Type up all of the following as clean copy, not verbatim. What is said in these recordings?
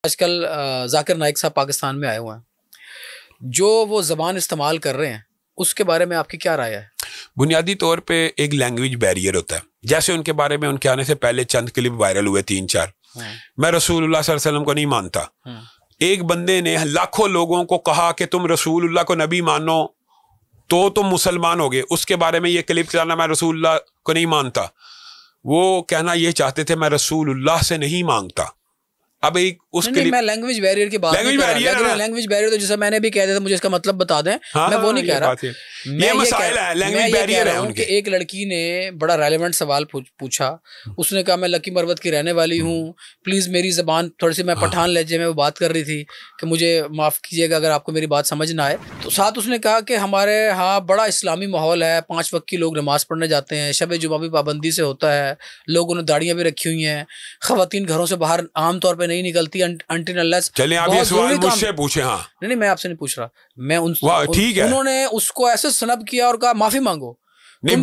آج کل ذاکر نائک صاحب پاکستان میں آئے ہوئے ہیں, جو وہ زبان استعمال کر رہے ہیں اس کے بارے میں آپ کی کیا رائے ہے؟ بنیادی طور پہ ایک لینگویج بیریئر ہوتا ہے. جیسے ان کے بارے میں ان کے آنے سے پہلے چند کلپ وائرل ہوئے 3-4. میں رسول اللہ صلی اللہ علیہ وسلم کو نہیں مانتا. ایک بندے نے لاکھوں لوگوں کو کہا کہ تم رسول اللہ کو نبی مانو تو تم مسلمان ہوگے. اس کے بارے میں یہ کلپ چلانا میں رسول اللہ کو نہیں مانتا. وہ کہنا یہ چاہتے تھے میں رسول اللہ سے نہیں مانگتا. اب ایک اس کے لیے میں لینگویج بیریئر کی بات نہیں کر رہا. لینگویج بیریئر تو جیسے میں نے بھی کہہ دیا تھا, مجھے اس کا مطلب بتا دیں. میں وہ نہیں کہہ رہا. یہ مسائل ہے, لینگویج بیریئر ہے ان کے. ایک لڑکی نے بڑا ریلیونٹ سوال پوچھا. اس نے کہا میں لکی مروت کی رہنے والی ہوں, پلیز میری زبان تھوڑی سی, میں پٹھان لہجے میں وہ بات کر رہی تھی کہ مجھے معاف کیجیے گا اگر آپ کو میری بات سمجھ نہ آئے. تو ساتھ اس نے کہا کہ ہمارے ہاں بڑا اسلامی ماحول ہے, 5 وقت کی لوگ نماز پڑھنے جاتے ہیں, شب جمعہ بھی پابندی سے ہوتا ہے, لوگوں نے داڑیاں بھی رکھی ہوئی ہیں, خواتین گھروں سے باہر عام طور پہ نہیں نکلتی چلیں آپ یہ سوال مجھ سے پوچھیں. ہاں نہیں میں آپ سے نہیں پوچھ رہا, میں انہوں نے اس کو ایسے سنب کیا اور کہا معافی مانگو. میں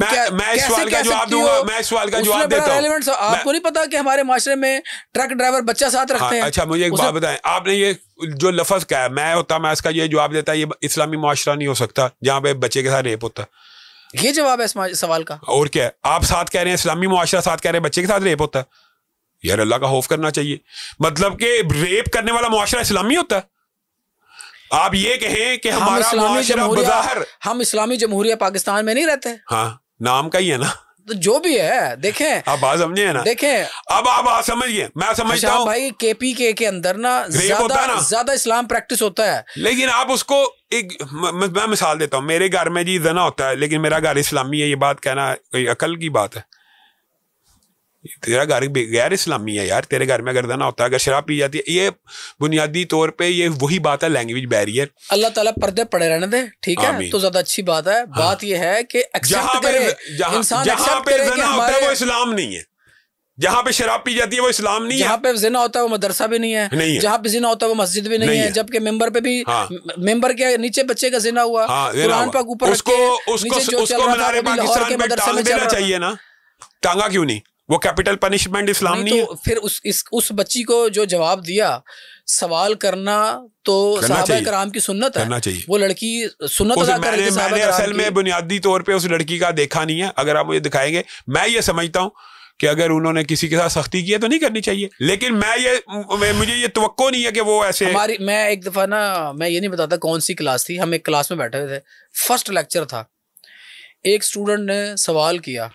اس سوال کا جواب دوں گا, میں اس سوال کا جواب دیتا ہوں. آپ کو نہیں پتا کہ ہمارے معاشرے میں ٹرک ڈرائیور بچہ ساتھ رکھتے ہیں. اچھا مجھے ایک بات بتائیں, آپ نے یہ جو لفظ کہا میں اس کا یہ جواب دیتا, یہ اسلامی معاشرہ نہیں ہو سکتا جہاں پہ بچے کے ساتھ ریپ ہوتا. یہ جواب ہے اس سوال کا. اور کیا آپ ساتھ کہہ رہے ہیں اسلامی معاشرہ, ساتھ کہہ رہے ہیں بچے کے ساتھ ریپ ہوتا ہے. یار اللہ کا خوف کرنا چاہیے. مطلب کہ ریپ کرنے والا معاشرہ اسلامی ہوتا ہے. آپ یہ کہیں کہ ہمارا معاشرہ بظاہر ہم اسلامی جمہوریہ پاکستان میں نہیں رہتے. ہاں نام کا ہی ہے نا, تو جو بھی ہے دیکھیں آپ بات سمجھے نا. دیکھیں اب آپ بات سمجھیے, میں سمجھتا ہوں بھائی KPK کے اندر نا زیادہ اسلام پریکٹس ہوتا ہے. لیکن آپ اس کو ایک میں مثال دیتا ہوں. میرے گھر میں جی زنا ہوتا ہے لیکن میرا گھر اسلامی ہے, یہ بات کہنا کوئی عقل کی بات ہے؟ تیرا گھر غیر اسلامی ہے یار, تیرے گھر میں اگر زنا ہوتا ہے, اگر شراب پی جاتی ہے, یہ بنیادی طور پہ یہ وہی بات ہے لینگویج بیریئر. اللہ تعالیٰ پردے پڑے رہنے دے, ٹھیک ہے, تو زیادہ اچھی بات ہے. بات یہ ہے کہ جہاں پہ زنا ہوتا ہے وہ اسلام نہیں ہے, جہاں پہ شراب پی جاتی ہے وہ اسلام نہیں ہے, جہاں پہ زنا ہوتا ہے وہ مدرسہ بھی نہیں ہے, جہاں پہ زنا ہوتا ہے وہ مسجد بھی نہیں ہے, جبکہ ممبر پہ بھی ممبر کے نیچے بچے کا زنا ہوا, قرآن پاک اوپر اس کو منارے پاکستان پہ ٹانگ دینا چاہیے نا. ٹانگا کیوں نہیں؟ وہ کیپٹل پنشمنٹ اسلام نہیں ہے. پھر اس بچی کو جو جواب دیا, سوال کرنا تو صحابہ کرام کی سنت ہے, وہ لڑکی سنت ادا کر رہی ہے. میں نے اصل میں بنیادی طور پہ اس لڑکی کا دیکھا نہیں ہے, اگر آپ مجھے دکھائیں گے. میں یہ سمجھتا ہوں کہ اگر انہوں نے کسی کے ساتھ سختی کی ہے تو نہیں کرنی چاہیے, لیکن مجھے یہ توقع نہیں ہے کہ وہ ایسے. میں ایک دفعہ نا, میں یہ نہیں بتاتا کون سی کلاس تھی, ہم ایک کلاس میں بیٹھے ہوئے تھے, فرسٹ لیکچر تھا. ایک اسٹوڈنٹ نے سوال کیا,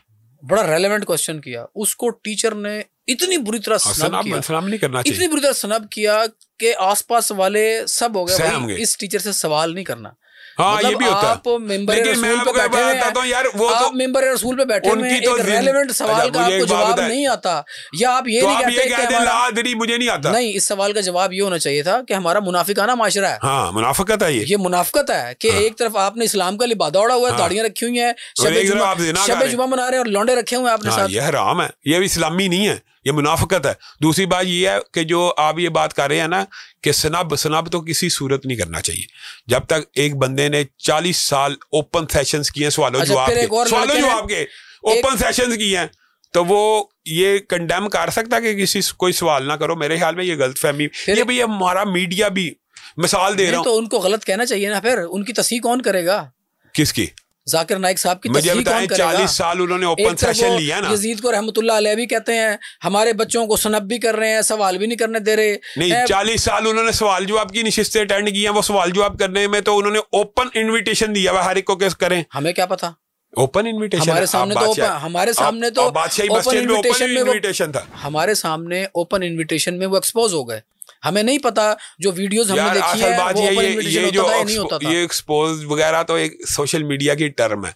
بڑا ریلیونٹ کوشچن کیا, اس کو ٹیچر نے اتنی بری طرح سنب کیا کہ آس پاس والے سب ہو گئے اس ٹیچر سے سوال نہیں کرنا. ہاں یہ بھی ہوتا ہے. آپ ممبر رسول پہ بیٹھے ہوئے ہیں, ایک ریلیونٹ سوال کا آپ کو جواب نہیں آتا, یا آپ یہ نہیں کہتے کہ مجھے نہیں آتا. نہیں, اس سوال کا جواب یہ ہونا چاہیے تھا کہ ہمارا منافقانہ معاشرہ ہے. ہاں منافقت ہے, یہ منافقت ہے کہ ایک طرف آپ نے اسلام کا لبادہ اوڑھا ہوا ہے, داڑیاں رکھی ہوئی ہیں, شب جمعہ منا رہے ہیں اور لونڈے رکھے ہوئے ہیں آپ نے ساتھ. یہ حرام ہے, یہ بھی اسلامی نہیں ہے, یہ منافقت ہے. دوسری بات یہ ہے کہ جو آپ یہ بات کر رہے ہیں نا کہ سنب تو کسی صورت نہیں کرنا چاہیے. جب تک ایک بندے نے 40 سال اوپن سیشنز کیے, سوالوں جواب کے اوپن سیشنز کیے ہیں, تو وہ یہ کنڈیم کر سکتا کہ کسی کوئی سوال نہ کرو. میرے خیال میں یہ غلط فہمی, یہ بھی ہمارا میڈیا بھی مثال دے رہا ہوں. تو ان کو غلط کہنا چاہیے نا, پھر ان کی تصحیح کون کرے گا؟ کس کی؟ ذاکر نائک صاحب کی تصحیح کون کرے گا؟ 40 سال انہوں نے اوپن سیشن لیا نا. یزید کو رحمت اللہ علیہ بھی کہتے ہیں, ہمارے بچوں کو سنب بھی کر رہے ہیں, سوال بھی نہیں کرنے دے رہے. نہیں, 40 سال انہوں نے سوال جواب کی نشستیں اٹینڈ کی ہیں, وہ سوال جواب کرنے میں تو انہوں نے اوپن انویٹیشن دیا ہوا ہر ایک کو کہ کریں. ہمیں کیا پتا, اوپن انویٹیشن ہمارے سامنے تو بادشاہی مسجد میں اوپن انویٹیشن تھا, ہمارے سامنے اوپن انویٹیشن میں وہ ایکسپوز ہو گئے. ہمیں نہیں پتا جو ویڈیوز ہم نے دیکھی ہے وہ اوپن انویٹیشن ہوتا ہے نہیں ہوتا تھا. یہ ایکسپوز وغیرہ تو ایک سوشل میڈیا کی ٹرم ہے,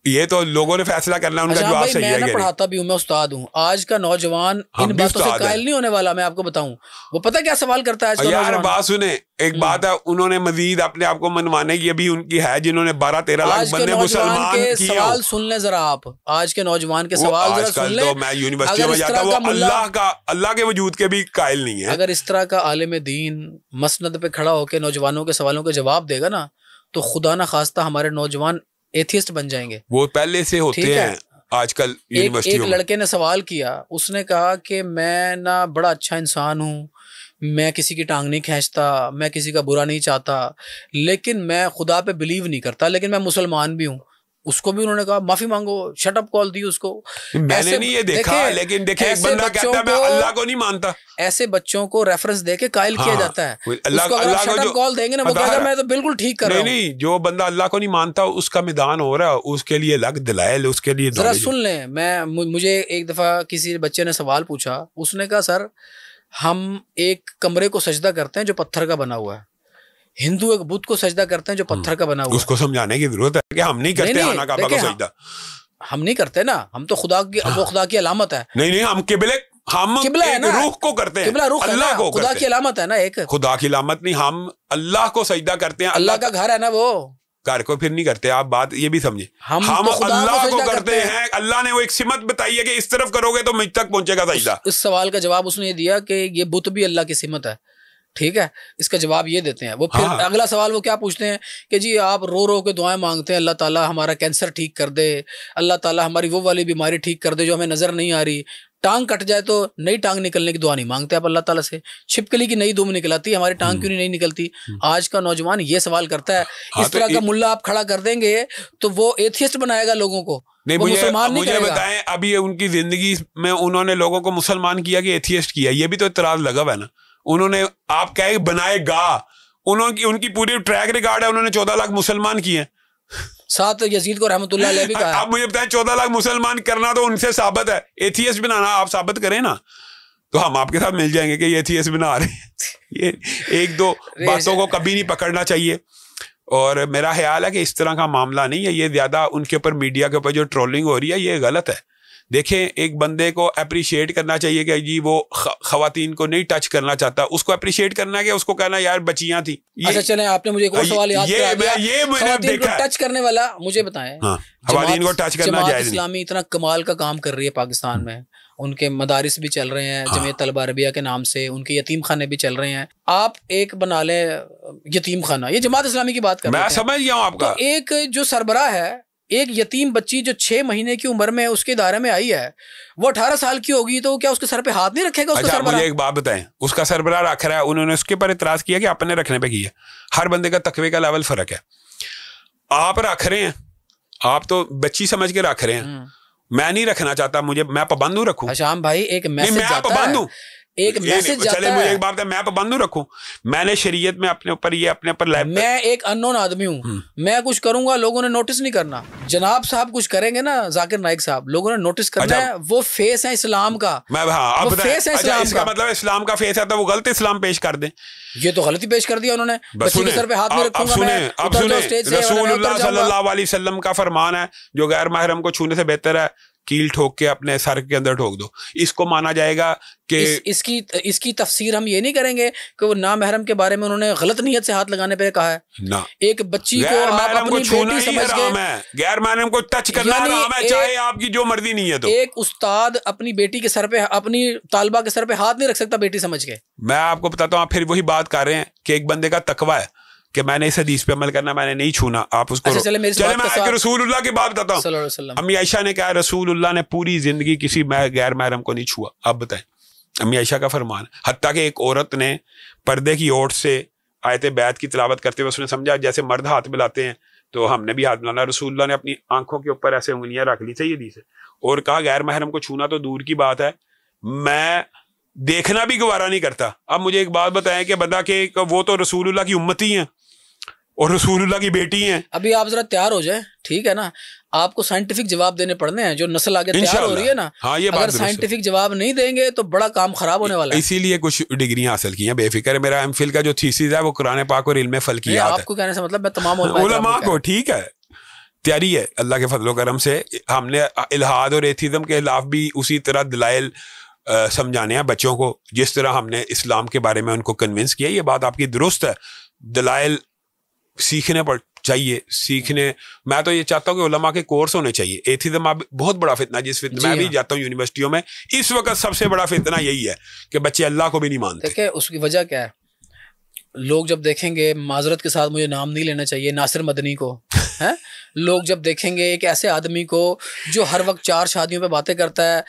یہ تو لوگوں نے فیصلہ کرنا, ان کا جواب صحیح ہے. میں نہ پڑھاتا بھی ہوں, میں استاد ہوں. آج کا نوجوان ان باتوں سے قائل نہیں ہونے والا. میں آپ کو بتاؤں وہ پتہ کیا سوال کرتا ہے. یار بات سنیں, ایک بات ہے, انہوں نے مزید اپنے آپ کو منوانے کی ابھی ان کی ہے, جنہوں نے 12-13 لاکھ بندے مسلمان کیے. سوال سن لیں ذرا آپ, آج کے نوجوان کے سوال ذرا سن لیں. تو میں یونیورسٹی میں جاتا ہوں, وہ اللہ کے وجود کے بھی قائل نہیں ہے. اگر اس طرح کا عالم دین مسند پہ کھڑا ہو کے نوجوانوں کے سوالوں کے جواب دے گا نا, تو خدا نہ خواستہ ہمارے نوجوان ایتھیسٹ بن جائیں گے. وہ پہلے سے ہوتے ہیں آج کل یونیورسٹیوں میں. ایک لڑکے نے سوال کیا, اس نے کہا کہ میں نا بڑا اچھا انسان ہوں, میں کسی کی ٹانگ نہیں کھینچتا، میں کسی کا برا نہیں چاہتا، لیکن میں خدا پہ بلیو نہیں کرتا، لیکن میں مسلمان بھی ہوں. اس کو بھی انہوں نے کہا معافی مانگو، شٹ اپ کال دی اس کو. میں نے نہیں یہ دیکھا، لیکن دیکھیں ایک بندہ کہتا ہے میں اللہ کو نہیں مانتا. ایسے بچوں کو ریفرنس دے کے قائل کیا جاتا ہے. اللہ کو اگر شٹ اپ کال دیں گے نا، وہ کہے گا میں تو بالکل ٹھیک کر رہا ہوں. نہیں، جو بندہ اللہ کو نہیں مانتا اس کا میدان ہو رہا ہے، اس کے لیے الگ دلائل، اس کے لیے ذرا سن لیں. مجھے ایک دفعہ کسی بچے نے سوال پوچھا، اس نے کہا سر ہم ایک کمرے کو سجدہ کرتے ہیں جو پتھر کا بنا ہوا ہے، ہندو ایک بت کو سجدہ کرتے ہیں جو پتھر کا بنا ہوا ہے. اس کو سمجھانے کی ضرورت ہے کہ ہم نہیں کرتے خانہ کعبہ کو سجدہ. ہم نہیں کرتے نا، ہم تو خدا کی، وہ خدا کی علامت ہے. نہیں، ہم قبلہ ہے نا، روح کو کرتے ہیں، اللہ کو خدا کی علامت ہے نا، ایک خدا کی علامت نہیں، ہم اللہ کو سجدہ کرتے ہیں. اللہ کا گھر ہے نا، وہ گھر کو پھر نہیں کرتے. آپ بات یہ بھی سمجھے، ہم اللہ کو کرتے ہیں. اللہ نے وہ ایک سمت بتائی ہے کہ اس طرف کرو گے تو مجھ تک پہنچے گا سجدہ. اس سوال کا جواب اس نے یہ دیا کہ یہ بت بھی اللہ کی سمت ہے. ٹھیک ہے، اس کا جواب یہ دیتے ہیں وہ. پھر اگلا سوال وہ کیا پوچھتے ہیں کہ جی آپ رو رو کے دعائیں مانگتے ہیں، اللہ تعالیٰ ہمارا کینسر ٹھیک کر دے، اللہ تعالیٰ ہماری وہ والی بیماری ٹھیک کر دے جو ہمیں نظر نہیں آ رہی، ٹانگ کٹ جائے تو نئی ٹانگ نکلنے کی دعا نہیں مانگتے آپ اللہ تعالیٰ سے، چھپکلی کی نئی دم نکل آتی ہے، ہماری ٹانگ کیوں نہیں نکلتی. آج کا نوجوان یہ سوال کرتا ہے. اس طرح کا ملا آپ کھڑا کر دیں گے تو وہ ایتھیسٹ بنائے گا لوگوں کو. نہیں، مجھے بتائیں ابھی ان کی زندگی میں انہوں نے لوگوں کو مسلمان کیا کہ ایتھیسٹ کیا؟ یہ بھی تو اعتراض لگا ہوا ہے نا. انہوں نے آپ کہے بنائے گا، ان کی پوری ٹریک ریکارڈ ہے، انہوں نے 14 لاکھ مسلمان کیے، ساتھ یزید کو رحمۃ اللہ علیہ بھی کہا. آپ مجھے بتائیں 14 لاکھ مسلمان کرنا تو ان سے ثابت ہے، ایتھیسٹ بنانا آپ ثابت کریں نا، تو ہم آپ کے ساتھ مل جائیں گے کہ یہ ایتھیسٹ بنا رہے ہیں. یہ ایک دو باتوں کو کبھی نہیں پکڑنا چاہیے. اور میرا خیال ہے کہ اس طرح کا معاملہ نہیں ہے، یہ زیادہ ان کے اوپر میڈیا کے اوپر جو ٹرولنگ ہو رہی ہے یہ غلط ہے. دیکھیں ایک بندے کو اپریشیٹ کرنا چاہیے کہ جی وہ خواتین کو نہیں ٹچ کرنا چاہتا، اس کو اپریشیٹ کرنا ہے کہ اس کو کہنا یار بچیاں تھیں. اچھا چلیں، آپ نے مجھے ایک اور سوال یاد کرا دیا. خواتین کو ٹچ کرنے والا مجھے بتائیں، خواتین کو ٹچ کرنا جائز نہیں. اسلامی اتنا کمال کا کام کر رہی ہے پاکستان میں، ان کے مدارس بھی چل رہے ہیں جمعیت طلبہ عربیہ کے نام سے، ان کے یتیم خانے بھی چل رہے ہیں. آپ ایک بنا لیں یتیم خانہ، یہ جماعت اسلامی کی بات کر رہے ہیں، میں سمجھ گیا ہوں آپ کا. ایک جو سربراہ ہے، ایک یتیم بچی جو 6 مہینے کی عمر میں اس کے ادارے میں آئی ہے، وہ 18 سال کی ہوگی تو کیا اس کے سر پہ ہاتھ نہیں رکھے گا؟ اچھا مجھے ایک بات بتائیں، اس کا سربراہ رکھ رہا ہے، انہوں نے اس کے پر اعتراض کیا کہ اپنے رکھنے پہ کیا. ہر بندے کا تقوی کا لیول فرق ہے. آپ رکھ رہے ہیں، آپ تو بچی سمجھ کے رکھ رہے ہیں، میں نہیں رکھنا چاہتا، میں پابند ہوں رکھوں. شام بھائی ایک میسج جاتا ہے، ایک میسج جاتا ہے. مجھے ایک بات ہے، میں پابند ہوں رکھوں، میں نے شریعت میں اپنے اوپر میں ایک انون آدمی ہوں، میں کچھ کروں گا لوگوں نے نوٹس نہیں کرنا. جناب صاحب کچھ کریں گے نا، ذاکر نائک صاحب، لوگوں نے نوٹس کرنا ہے. وہ فیس ہے اسلام کا، وہ فیس ہے اسلام کا. مطلب اسلام کا فیس ہے تو وہ غلط اسلام پیش کر دیں. یہ تو غلطی پیش کر دیا انہوں نے. بچی کے سر پہ ہاتھ نہیں رکھوں گا میں. اب سنیں، رسول اللہ صلی اللہ علیہ وسلم کا فرمان ہے جو غیر محرم کو چھونے سے بہتر ہے کیل ٹھوک کے اپنے سر کے اندر ٹھوک دو. اس کو مانا جائے گا کہ اس کی تفسیر ہم یہ نہیں کریں گے کہ وہ نامحرم کے بارے میں انہوں نے غلط نیت سے ہاتھ لگانے پہ کہا ہے. ایک بچی کو آپ اپنی بیٹی سمجھ کے، غیر محرم کو ٹچ کرنا حرام ہے، چاہے آپ کی جو مرضی نہیں ہے. تو ایک استاد اپنی بیٹی کے سر پہ، اپنی طالبہ کے سر پہ ہاتھ نہیں رکھ سکتا بیٹی سمجھ کے. میں آپ کو بتاتا ہوں، آپ پھر وہی بات کر رہے ہیں کہ ایک بندے کا تقویٰ ہے کہ میں نے اس حدیث پہ عمل کرنا، میں نے نہیں چھونا. آپ اس کو چلے میں رسول اللہ کی بات بتاتا ہوں. امی عائشہ نے کہا رسول اللہ نے پوری زندگی کسی غیر محرم کو نہیں چھوا. اب بتائیں، امی عائشہ کا فرمان. حتیٰ کہ ایک عورت نے پردے کی اوٹ سے آیت بیعت کی تلاوت کرتے ہوئے اس نے سمجھا جیسے مرد ہاتھ ملاتے ہیں تو ہم نے بھی ہاتھ ملانا. رسول اللہ نے اپنی آنکھوں کے اوپر ایسے انگلیاں رکھ لی تھی حدیث سے، اور کہا غیر محرم کو چھونا تو دور کی بات ہے، میں دیکھنا بھی گوارا نہیں کرتا. اب مجھے ایک بات بتائیں کہ بندہ کہ وہ تو رسول اللہ کی امتی ہیں اور رسول اللہ کی بیٹی ہیں. ابھی آپ ذرا تیار ہو جائیں، ٹھیک ہے نا، آپ کو سائنٹیفک جواب دینے پڑنے ہیں. جو نسل آگے تیار ہو رہی ہے نا، اگر سائنٹیفک جواب نہیں دیں گے تو بڑا کام خراب ہونے والا ہے. اسی لیے کچھ ڈگریاں حاصل کی ہیں بے فکر. میرا ایم فل کا جو تھیسس ہے وہ قرآن پاک اور علم فلکیات ہے. آپ کو کہنے سے مطلب میں تمام علماء کو، ٹھیک ہے، تیاری ہے اللہ کے فضل و کرم سے. ہم نے الحاد اور ایتھیزم کے خلاف بھی اسی طرح دلائل سمجھانے ہیں بچوں کو، جس طرح ہم نے اسلام کے بارے میں ان کو کنونس کیا. یہ بات آپ کی درست ہے، دلائل سیکھنے پر چاہیے. میں تو یہ چاہتا ہوں کہ علماء کے کورس ہونے چاہیے. ایتھیزم بہت بڑا فتنہ، جس فتنہ میں بھی جاتا ہوں یونیورسٹیوں میں، اس وقت سب سے بڑا فتنہ یہی ہے کہ بچے اللہ کو بھی نہیں مانتے. دیکھیں اس کی وجہ کیا ہے، لوگ جب دیکھیں گے، معذرت کے ساتھ مجھے نام نہیں لینا چاہیے، ناصر مدنی کو ہیں لوگ جب دیکھیں گے ایک ایسے آدمی کو جو ہر وقت 4 شادیوں پہ باتیں کرتا ہے،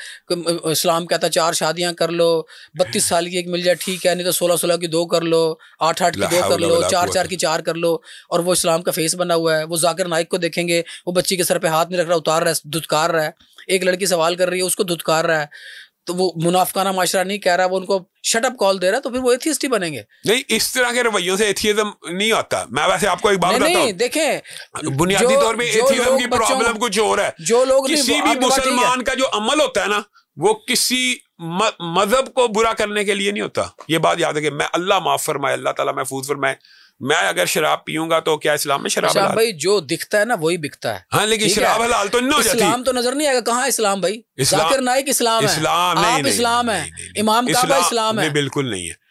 اسلام کہتا ہے 4 شادیاں کر لو، 32 سال کی ایک مل جائے ٹھیک ہے، نہیں تو 16 کی 2 کر لو، 8 کی 2 کر لو، 4 کی 4 کر لو، اور وہ اسلام کا فیس بنا ہوا ہے۔ وہ ذاکر نائک کو دیکھیں گے، وہ بچی کے سر پہ ہاتھ نہیں رکھ رہا، اتار رہا ہے، دھتکار رہا ہے، ایک لڑکی سوال کر رہی ہے اس کو دھتکار رہا ہے، تو وہ منافقانہ معاشرہ نہیں کہہ رہا، وہ ان کو شٹ اپ کال دے رہا ہے، تو پھر وہ ایتھیسٹ ہی بنیں گے۔ نہیں، اس طرح کے رویوں سے ایتھیزم نہیں آتا۔ میں ویسے آپ کو ایک بات بتاتا ہوں، دیکھیں بنیادی طور پہ ایتھیزم کی پرابلم کچھ اور ہے۔ جو لوگ کسی بھی مسلمان کا جو عمل ہوتا ہے نا، وہ کسی مذہب کو برا کرنے کے لیے نہیں ہوتا۔ یہ بات یاد ہے کہ میں اللہ معاف فرمائے، اللہ تعالیٰ محفوظ فرمائے، میں اگر شراب پیوں گا تو کیا اسلام میں شراب حلال؟ بھائی جو دکھتا ہے نا وہی بکتا ہے۔ ہاں لیکن شراب حلال تو نہیں ہو جاتی۔ اسلام تو نظر نہیں آئے گا، کہاں اسلام بھائی؟ ذاکر نائک اسلام ہے، آپ اسلام ہے، امام کعبہ اسلام ہے۔ بالکل نہیں ہے،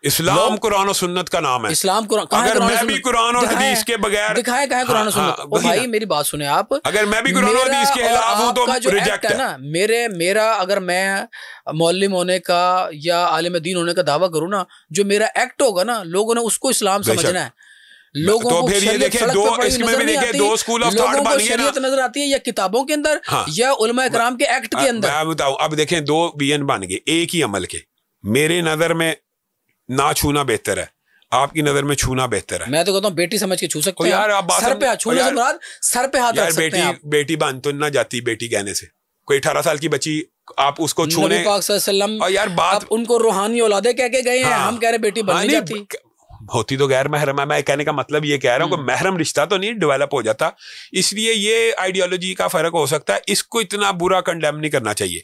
اسلام قرآن و سنت کا نام ہے۔ اسلام اگر میں بھی قرآن اور حدیث کے بغیر دکھائے کہاں قرآن و سنت؟ بھائی میری بات سنیں آپ، اگر میں بھی قرآن و حدیث کے خلاف ہوں تو ریجیکٹ ہے نا۔ میرا اگر میں معلم ہونے کا یا عالم دین ہونے کا دعویٰ کروں نا، جو میرا ایکٹ ہوگا نا، لوگوں نے اس کو اسلام سمجھنا ہے۔ لوگوں کو شریعت اسکول آف تھاٹ بن گئے نا، نظر آتی ہے یا کتابوں کے اندر یا علماء کرام کے ایکٹ کے اندر۔ میں بتاؤں، اب دیکھیں 2 بین بن گئے ایک ہی عمل کے۔ میرے نظر میں نہ چھونا بہتر ہے، آپ کی نظر میں چھونا بہتر ہے۔ میں تو کہتا ہوں بیٹی سمجھ کے چھو سکتے ہیں، سر پہ چھونے سے مراد سر پہ ہاتھ رکھ سکتے ہیں۔ بیٹی بن تو نہ جاتی بیٹی کہنے سے، کوئی 18 سال کی بچی آپ اس کو چھونے، نبی پاک صلی اللہ علیہ وسلم یار بات ان کو روحانی اولادیں کہہ کے گئے ہیں، ہم کہہ رہے بیٹی بن نہیں جاتی، ہوتی تو غیر محرم ہے۔ میں کہنے کا مطلب یہ کہہ رہا ہوں کہ محرم رشتہ تو نہیں ڈیولپ ہو جاتا، اس لیے یہ آئیڈیالوجی کا فرق ہو سکتا ہے، اس کو اتنا برا کنڈیم نہیں کرنا چاہیے۔